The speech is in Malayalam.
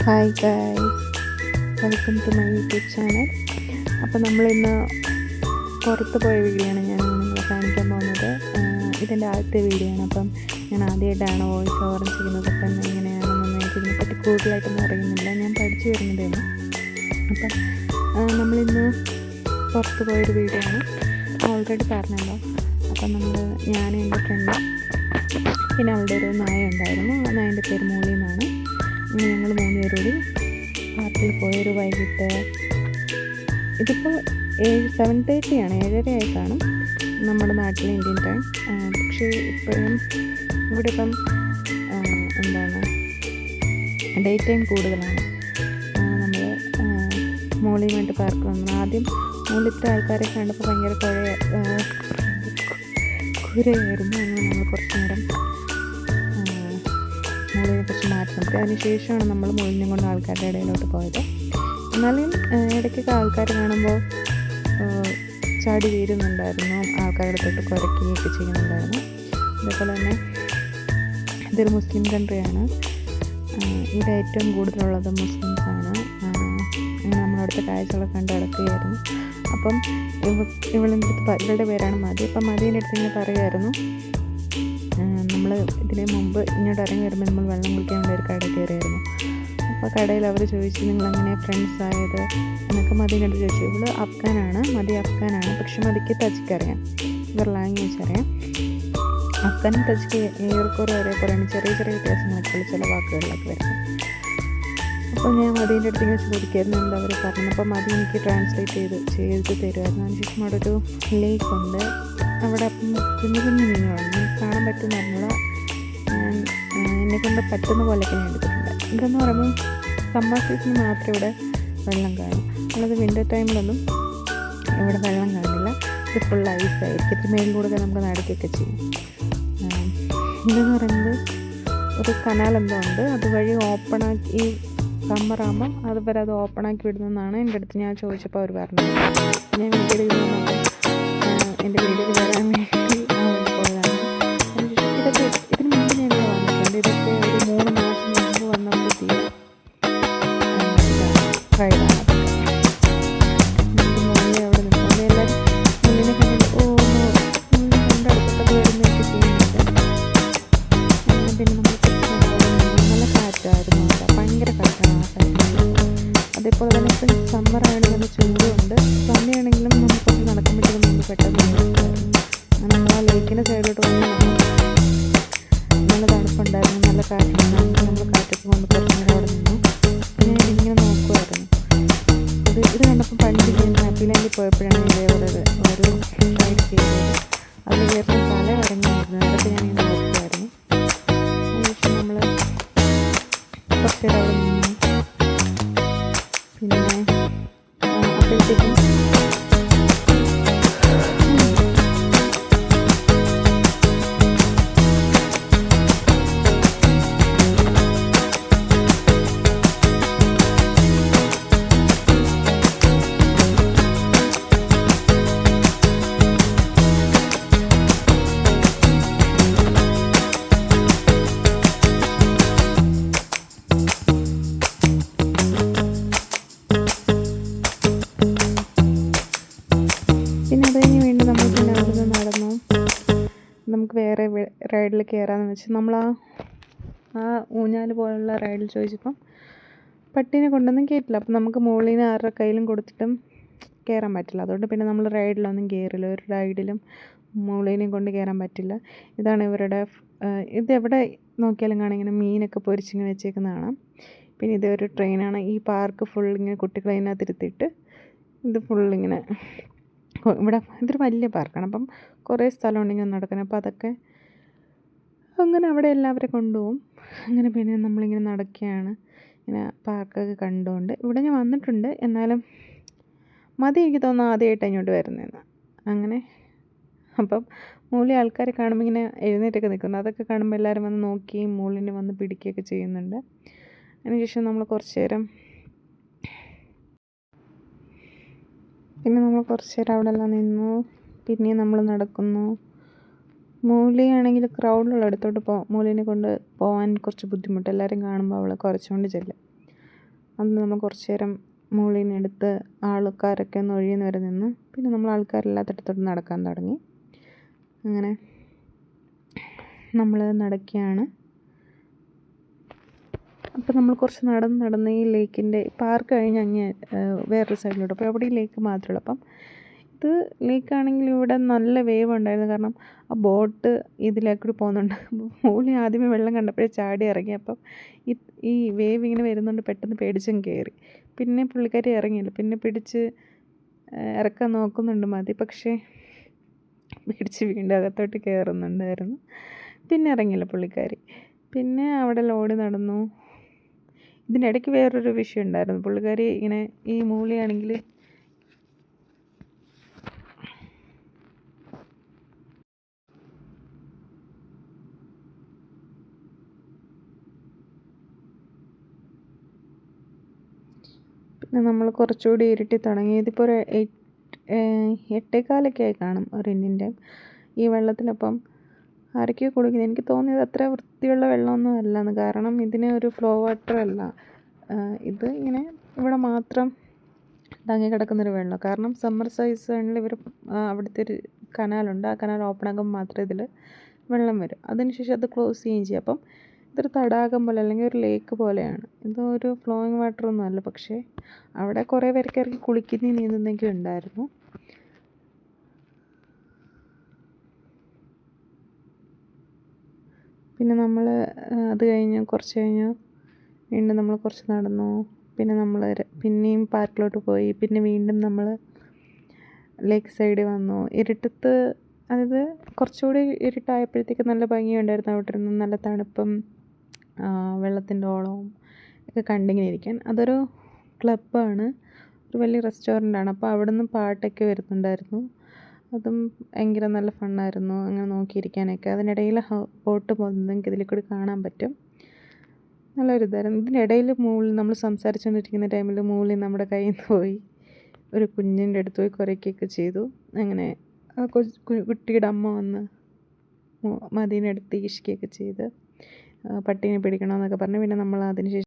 Hi guys, welcome to my YouTube channel. അപ്പോൾ നമ്മളിന്ന് പുറത്ത് പോയ വീഡിയോ ആണ് ഞാൻ നിങ്ങളെ കാണിക്കാൻ പോകുന്നത്. ഇതിൻ്റെ ആദ്യത്തെ വീഡിയോ ആണ്. അപ്പം ഞാൻ ആദ്യമായിട്ടാണ് വോയിസ് ഓവർ ചെയ്യുന്നത്. അപ്പം എങ്ങനെയാണെന്നൊന്നും എനിക്കിതിനെപ്പറ്റി കൂടുതലായിട്ടൊന്നും അറിയുന്നില്ല, ഞാൻ പഠിച്ചു വരുന്നതേന്ന്. അപ്പം നമ്മളിന്ന് പുറത്ത് പോയൊരു വീഡിയോ ആണ്, ഓൾറെഡി പറഞ്ഞല്ലോ. അപ്പം ഞാനും എൻ്റെ ഫ്രണ്ട്, പിന്നെ അവളുടെ ഒരു നായ ഉണ്ടായിരുന്നു. ആ നായൻ്റെ പേര് മൂളി എന്നാണ്. ഞങ്ങൾ 3 പേരോട് പാർക്കിൽ പോയൊരു വൈകിട്ട്, ഇതിപ്പോൾ 7:30 ആണ്, 7:30 ആയി കാണും നമ്മുടെ നാട്ടിലെ ഇന്ത്യൻ ടൈം. പക്ഷേ ഇപ്പോഴും ഇവിടെ ഇപ്പം എന്താണ് ഡേ ടൈം കൂടുതലാണ്. നമ്മൾ മോളിയുമായിട്ട് പാർക്ക് വന്നു. ആദ്യം മോളിലത്തെ ആൾക്കാരെ കണ്ടപ്പോൾ ഭയങ്കര കുരയായിരുന്നു. അങ്ങനെ നമ്മൾ കുറച്ച് നേരം മോളിനെ കുറിച്ച് മാറ്റി നിർത്തി. അതിനുശേഷമാണ് നമ്മൾ മോളിനെ കൊണ്ട് ആൾക്കാരുടെ ഇടയിലോട്ട് പോയത്. എന്നാലും ഇടയ്ക്കൊക്കെ ആൾക്കാർ കാണുമ്പോൾ ചാടി വീരുന്നുണ്ടായിരുന്നു, ആൾക്കാരുടെ തൊട്ട് കുരയ്ക്കുകയൊക്കെ ചെയ്യുന്നുണ്ടായിരുന്നു. അതേപോലെ തന്നെ ഇതൊരു മുസ്ലിം കൺട്രിയാണ്. ഇവിടെ ഏറ്റവും കൂടുതലുള്ളത് മുസ്ലിംസാണ്. നമ്മളവിടുത്തെ കാഴ്ചകളൊക്കെ കണ്ട് നടക്കുകയായിരുന്നു. അപ്പം ഇവളുടെ പേരാണ് മതി. അപ്പം മദീൻ്റെ അടുത്ത് ഇങ്ങനെ പറയുമായിരുന്നു, നമ്മൾ ഇതിന് മുമ്പ് ഇങ്ങോട്ട് ഇറങ്ങി വരുമ്പോൾ നമ്മൾ വെള്ളം കുടിക്കാൻ വേണ്ടി ഒരു കട കയറിയായിരുന്നു. അപ്പോൾ കടയിൽ അവർ ചോദിച്ചു, നിങ്ങളെങ്ങനെ ഫ്രണ്ട്സ് ആയത് എന്നൊക്കെ മദീൻ്റെ അടുത്ത് ചോദിച്ചു. ഇവള് അഫ്ഗാനാണ്, മതി അഫ്ഗാനാണ്. പക്ഷെ മതിക്ക് തജിക്ക് അറിയാം, ഇവർ ലാംഗ്വേജ് അറിയാം. അഫ്ഗാനും തജിക്ക് ഏറെക്കുറെ ഒരേപോലെയാണ്, ചെറിയ ചെറിയ വ്യത്യാസങ്ങളൊക്കെ ചില വാക്കുകളിലൊക്കെ വരുന്നത്. അപ്പോൾ ഞാൻ മദീൻ്റെ അടുത്ത് ഇങ്ങനെ ചോദിക്കായിരുന്നു എന്താ അവർ പറഞ്ഞത്. അപ്പോൾ മതി എനിക്ക് ട്രാൻസ്ലേറ്റ് ചെയ്ത് തരുമായിരുന്നു. അതിനുശേഷം അവിടെ ഒരു ലേക്കുണ്ട്, അവിടെ അപ്പം കുഞ്ഞു കുഞ്ഞു മീനുകളാണ്, കാണാൻ പറ്റുമെന്ന് പറഞ്ഞാൽ എന്നെക്കൊണ്ട് പറ്റുന്ന പോലെയൊക്കെ ഞാൻ എടുത്തിട്ടുണ്ട്. ഇതെന്ന് പറയുമ്പോൾ സമ്മർ സീസണിൽ മാത്രമേ ഇവിടെ വെള്ളം കാണും, അല്ലാതെ വിൻ്റർ ടൈമിലൊന്നും ഇവിടെ വെള്ളം കാണില്ല. ഇത് ഫുൾ ഐസായിരിക്കും. ഇതിന് മേലിലൂടെ നമുക്ക് നടക്കുകയൊക്കെ ചെയ്യും. ഇതെന്ന് പറയുന്നത് ഒരു കനാൽ എന്തോ ഉണ്ട്, അതുവഴി ഓപ്പണാക്കി സമ്മറാകുമ്പം അതുവരെ അത് ഓപ്പണാക്കി വിടുന്നതെന്നാണ് എൻ്റെ അടുത്ത് ഞാൻ ചോദിച്ചപ്പോൾ അവർ പറഞ്ഞത്. ഞാൻ വീഡിയോ എൻ്റെ വീഡിയോ വരാൻ വേണ്ടി പോയതാണ്. ഇതൊക്കെ ഇതിന് മുമ്പ് ഞങ്ങൾ വന്നിട്ടുണ്ട്. ഇതൊക്കെ ഒരു 3 മാസം മുമ്പ് വന്ന പുതിയ റൈഡാണ്. മുകളിൽ അവിടെ നിൽക്കുന്നത് എല്ലാവരും മുള്ളിനെ കണ്ടിട്ട് മുള്ളിനെ കൊണ്ട് അടുത്തൊക്കെ വരുന്നതൊക്കെ ചെയ്യുന്നുണ്ട്. പിന്നെ നമ്മൾ നല്ല കാറ്റായിരുന്നു, ഭയങ്കര കാറ്റാണ് ആ ടൈമിൽ. അതേപോലെ തന്നെ ഇപ്പം സമ്മറാണെങ്കിൽ നല്ല ചൂടുണ്ട്, സമയമാണെങ്കിലും നമുക്ക് കുറച്ച് നടക്കാൻ പറ്റുമ്പോൾ നമുക്ക് പെട്ടെന്ന് നമ്മൾ ആ ലേക്കിൻ്റെ സൈഡിലോട്ട് വന്ന് നല്ല തണുപ്പുണ്ടായിരുന്നു, നല്ല കാറ്റുണ്ടായിരുന്നു. നമ്മൾ കാറ്റൊക്കെ കൊണ്ട് കുറച്ച് നേരം അവിടെ നിന്നു. പിന്നെ ഞാനിങ്ങനെ നോക്കുമായിരുന്നു. ഇത് കണ്ടപ്പോൾ പണ്ട് ഞാൻ ഹാപ്പി ലാൻഡിൽ പോയപ്പോഴാണ് ഇതേപോലെ ഒരു റൈഡ് ചെയ്തത്. അതിൽ കയറി തല കറങ്ങിയായിരുന്നു. അതൊക്കെ ഞാനിങ്ങനെ നോക്കുമായിരുന്നു. അതിനുശേഷം നമ്മൾ കുറച്ച് നേരം അവിടെ നിന്നു. പിന്നെ അപ്പോഴത്തേക്കും നമുക്ക് വേറെ റൈഡിൽ കയറാമെന്ന് വെച്ചാൽ നമ്മൾ ആ ഊഞ്ഞാൽ പോലുള്ള റൈഡിൽ ചോദിച്ചപ്പം പട്ടീനെ കൊണ്ടൊന്നും കയറ്റില്ല. അപ്പം നമുക്ക് മുകളിൽ നിന്ന് ആരുടെ കയ്യിലും കൊടുത്തിട്ടും കയറാൻ പറ്റില്ല. അതുകൊണ്ട് പിന്നെ നമ്മൾ റൈഡിലൊന്നും കയറില്ല. ഒരു റൈഡിലും മുകളിനെയും കൊണ്ട് കയറാൻ പറ്റില്ല. ഇതാണ് ഇവരുടെ ഇതെവിടെ നോക്കിയാലും കാണാം ഇങ്ങനെ മീനൊക്കെ പൊരിച്ചിങ്ങനെ വെച്ചേക്കുന്ന കാണാം. പിന്നെ ഇതൊരു ട്രെയിനാണ്. ഈ പാർക്ക് ഫുൾ ഇങ്ങനെ കുട്ടികളെ അതിനകത്ത് ഇരുത്തിയിട്ട് ഇത് ഫുള്ളിങ്ങനെ ഇവിടെ ഇതൊരു വലിയ പാർക്കാണ്. അപ്പം കുറേ സ്ഥലമുണ്ട് ഇങ്ങനെ നടക്കാൻ. അപ്പോൾ അതൊക്കെ അങ്ങനെ അവിടെ എല്ലാവരും കൊണ്ടുപോകും. അങ്ങനെ പിന്നെ നമ്മളിങ്ങനെ നടക്കുകയാണ്, ഇങ്ങനെ പാർക്കൊക്കെ കണ്ടുകൊണ്ട്. ഇവിടെ ഞാൻ വന്നിട്ടുണ്ട്, എന്നാലും മതി എനിക്ക് തോന്നുന്നു ആദ്യമായിട്ടാണ് ഇങ്ങോട്ട് വരുന്നതെന്ന്. അങ്ങനെ അപ്പം മൂലി ആൾക്കാരെ കാണുമ്പോൾ ഇങ്ങനെ എഴുന്നേറ്റൊക്കെ നിൽക്കുന്നു. അതൊക്കെ കാണുമ്പോൾ എല്ലാവരും വന്ന് നോക്കിയും മൂലിനെ വന്ന് പിടിക്കുകയൊക്കെ ചെയ്യുന്നുണ്ട്. അതിനുശേഷം നമ്മൾ കുറച്ച് നേരം അവിടെ എല്ലാം നിന്നു. പിന്നെ നമ്മൾ നടക്കുന്നു. മൂലിയാണെങ്കിൽ ക്രൗഡിലുള്ള അടുത്തോട്ട് മൂലിനെ കൊണ്ട് പോകാൻ കുറച്ച് ബുദ്ധിമുട്ട്. എല്ലാവരും കാണുമ്പോൾ അവളെ കുറച്ചുകൊണ്ട് ചെല്ലും. അന്ന് നമ്മൾ കുറച്ച് നേരം മുകളിൽ നിന്ന് എടുത്ത് ആൾക്കാരൊക്കെ ഒന്ന് ഒഴിയുന്ന വരെ നിന്ന് പിന്നെ നമ്മൾ ആൾക്കാരില്ലാത്തടത്തോട്ട് നടക്കാൻ തുടങ്ങി. അങ്ങനെ നമ്മൾ നടക്കുകയാണ്. അപ്പോൾ നമ്മൾ കുറച്ച് നടന്ന് ഈ ലേക്കിൻ്റെ പാർക്ക് കഴിഞ്ഞ് അങ്ങ് വേറൊരു സൈഡിലോട്ട്. അപ്പോൾ അവിടെ ഈ ലേക്ക് മാത്രമേ ഉള്ളൂ. അപ്പം ഇത് ലേക്കാണെങ്കിൽ ഇവിടെ നല്ല വേവ് ഉണ്ടായിരുന്നു. കാരണം ആ ബോട്ട് ഇതിലേക്കൂടി പോകുന്നുണ്ട്. മൂലി ആദ്യമേ വെള്ളം കണ്ടപ്പോഴേ ചാടി ഇറങ്ങി. അപ്പം ഈ വേവ് ഇങ്ങനെ വരുന്നുണ്ട് പെട്ടെന്ന് പേടിച്ചും കയറി. പിന്നെ പുള്ളിക്കാരി ഇറങ്ങിയില്ല. പിന്നെ പിടിച്ച് ഇറക്കാൻ നോക്കുന്നുണ്ട് മതി, പക്ഷേ പിടിച്ച് വീണ്ടും അകത്തോട്ട് കയറുന്നുണ്ടായിരുന്നു. പിന്നെ ഇറങ്ങിയില്ല പുള്ളിക്കാരി. പിന്നെ അവിടെ ലോഡ് നടന്നു. ഇതിനിടയ്ക്ക് വേറൊരു വിഷയം ഉണ്ടായിരുന്നു. പുള്ളിക്കാരി ഇങ്ങനെ ഈ മൂളിയാണെങ്കിൽ പിന്നെ നമ്മൾ കുറച്ചുകൂടി ഇരുട്ടി തുടങ്ങി. ഇതിപ്പോൾ ഒരു 8:15 ആയി കാണും ഒരു ഇന്ത്യൻ ടൈം. ഈ വെള്ളത്തിലപ്പം ആരൊക്കെയോ കുളിക്കുന്നത്. എനിക്ക് തോന്നിയത് അത്ര വൃത്തിയുള്ള വെള്ളമൊന്നും അല്ലെന്ന്. കാരണം ഇതിന് ഒരു ഫ്ലോ വാട്ടർ അല്ല, ഇത് ഇങ്ങനെ ഇവിടെ മാത്രം തങ്ങി കിടക്കുന്നൊരു വെള്ളം. കാരണം സമ്മർ സീസണിൽ ഇവർ അവിടുത്തെ ഒരു കനാലുണ്ട്, ആ കനാൽ ഓപ്പൺ ആകുമ്പോൾ മാത്രമേ ഇതിൽ വെള്ളം വരും. അതിനുശേഷം അത് ക്ലോസ് ചെയ്യുകയും ചെയ്യും. അപ്പം ഇതൊരു തടാകം പോലെ അല്ലെങ്കിൽ ഒരു ലേക്ക് പോലെയാണ്. ഇതൊരു ഫ്ലോയിങ് വാട്ടറൊന്നും അല്ല. പക്ഷേ അവിടെ കുറേ പേരൊക്കെ ഇറങ്ങി കുളിക്കുന്നതും നീന്തുന്നതൊക്കെ ഉണ്ടായിരുന്നു. പിന്നെ നമ്മൾ അത് കഴിഞ്ഞ് കുറച്ച് കഴിഞ്ഞ് വീണ്ടും നമ്മൾ കുറച്ച് നടന്നു. പിന്നെ നമ്മൾ പിന്നെയും പാർക്കിലോട്ട് പോയി. പിന്നെ വീണ്ടും നമ്മൾ ലേക്ക് സൈഡിൽ വന്നു. ഇരുട്ടത്ത്, അതായത് കുറച്ചുകൂടി ഇരുട്ടായപ്പോഴത്തേക്ക് നല്ല ഭംഗിയുണ്ടായിരുന്നു അവിടെ ഇരുന്ന്. നല്ല തണുപ്പും വെള്ളത്തിൻ്റെ ഓളവും ഒക്കെ കണ്ടിങ്ങനെ ഇരിക്കാൻ. അതൊരു ക്ലബ്ബാണ്, ഒരു വലിയ റെസ്റ്റോറൻ്റാണ്. അപ്പോൾ അവിടെ നിന്ന് പാട്ടൊക്കെ വരുന്നുണ്ടായിരുന്നു. അതും ഭയങ്കര നല്ല ഫണ്ണായിരുന്നു അങ്ങനെ നോക്കിയിരിക്കാനൊക്കെ. അതിനിടയിൽ ബോട്ട് പോകുന്നത് നിങ്ങൾക്ക് ഇതിൽ കൂടി കാണാൻ പറ്റും. നല്ലൊരിതായിരുന്നു. ഇതിനിടയിൽ മുകളിൽ നമ്മൾ സംസാരിച്ചുകൊണ്ടിരിക്കുന്ന ടൈമിൽ മുകളിൽ നമ്മുടെ കയ്യിൽ നിന്ന് പോയി ഒരു കുഞ്ഞിൻ്റെ അടുത്ത് പോയി കുരയ്ക്കുകയൊക്കെ ചെയ്തു. അങ്ങനെ ആ കുട്ടിയുടെ അമ്മ വന്ന് മദീനെ എടുത്ത് ഈഷ്കുകയൊക്കെ ചെയ്ത് പട്ടീനെ പിടിക്കണമെന്നൊക്കെ പറഞ്ഞു. പിന്നെ നമ്മൾ അതിന് ശേഷം